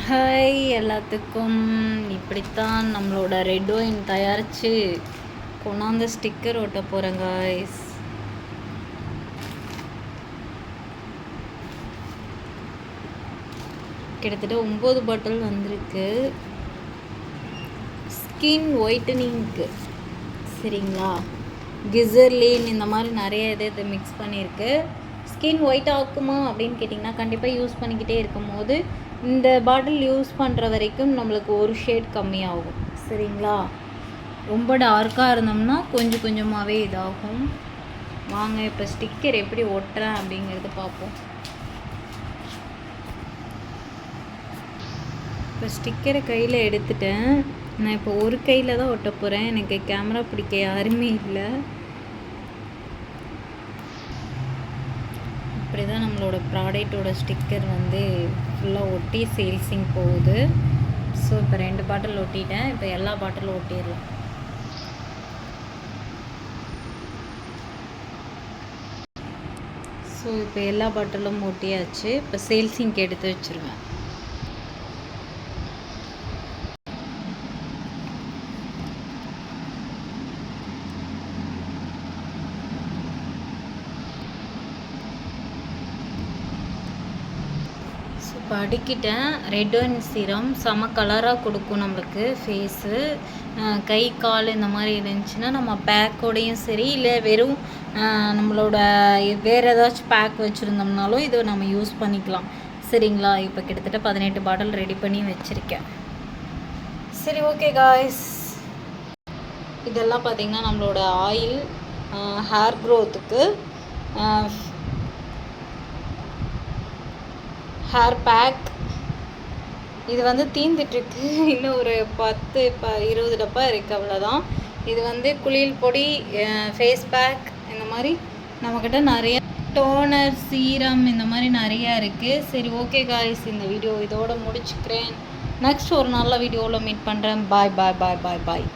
Hi எல்லாத்துக்கும். இப்படித்தான் நம்மளோட ரெட் ஒயின் தயாரித்து கொண்டாந்து ஸ்டிக்கர் ஒட்ட போகிறேன் காய்ஸ். கிட்டத்தட்ட 9 பாட்டில் வந்திருக்கு. ஸ்கின் ஒயிட்டனிங்க்கு சரிங்களா, கிசர்லின் இந்த மாதிரி நிறைய இது மிக்ஸ் பண்ணியிருக்கு. ஸ்கின் ஒயிட் ஆக்குமா அப்படின்னு கேட்டிங்கன்னா கண்டிப்பாக யூஸ் பண்ணிக்கிட்டே இருக்கும் போது இந்த பாட்டில் யூஸ் பண்ணுற வரைக்கும் நம்மளுக்கு ஒரு ஷேட் கம்மியாகும் சரிங்களா. ரொம்ப டார்க்காக இருந்தோம்னா கொஞ்சம் கொஞ்சமாகவே இதாகும். வாங்க இப்போ ஸ்டிக்கர் எப்படி ஒட்டுறேன் அப்படிங்கிறது பார்ப்போம். இப்போ ஸ்டிக்கரை கையில் எடுத்துட்டேன். நான் இப்போ ஒரு கையில் தான் ஒட்ட போகிறேன். எனக்கு கேமரா பிடிக்க யாருமே இல்லை. இப்படி தான் நம்மளோட ப்ராடக்டோட ஸ்டிக்கர் வந்து ஃபுல்லாக ஒட்டி சேல்ஸிங் போகுது. ஸோ இப்போ 2 பாட்டில் ஒட்டிட்டேன். இப்போ எல்லா பாட்டிலும் ஒட்டிடலாம். ஸோ இப்போ எல்லா பாட்டிலும் ஒட்டியாச்சு. இப்போ சேல்ஸிங்க்கு எடுத்து வச்சுருவேன். இப்போ அடிக்கிட்டேன். ரெட் ஒயின் சீரம் செம கலராக கொடுக்கும் நம்மளுக்கு ஃபேஸு. கை கால் இந்த மாதிரி இருந்துச்சுன்னா நம்ம பேக்கோடையும் சரி, இல்லை வெறும் நம்மளோட வேறு ஏதாச்சும் பேக் வச்சுருந்தோம்னாலும் இதை நம்ம யூஸ் பண்ணிக்கலாம் சரிங்களா. இப்போ கிட்டத்தட்ட 18 பாட்டில் ரெடி பண்ணி வச்சுருக்கேன். சரி ஓகே காய்ஸ், இதெல்லாம் பார்த்திங்கன்னா நம்மளோட ஆயில், ஹேர் க்ரோத்துக்கு, ஹேர் பேக். இது வந்து தீந்துட்டுருக்கு. இன்னும் ஒரு 20 டப்பா இருக்குது, அவ்வளோதான். இது வந்து குளியல் பொடி, ஃபேஸ் பேக், இந்த மாதிரி நம்மக்கிட்ட நிறைய டோனர், சீரம் இந்த மாதிரி நிறையா இருக்குது. சரி ஓகே காய்ஸ், இந்த வீடியோ இதோடு முடிச்சுக்கிறேன். நெக்ஸ்ட் ஒரு நல்ல வீடியோவில் மீட் பண்ணுறேன். பாய் பாய் பாய் பாய் பாய்.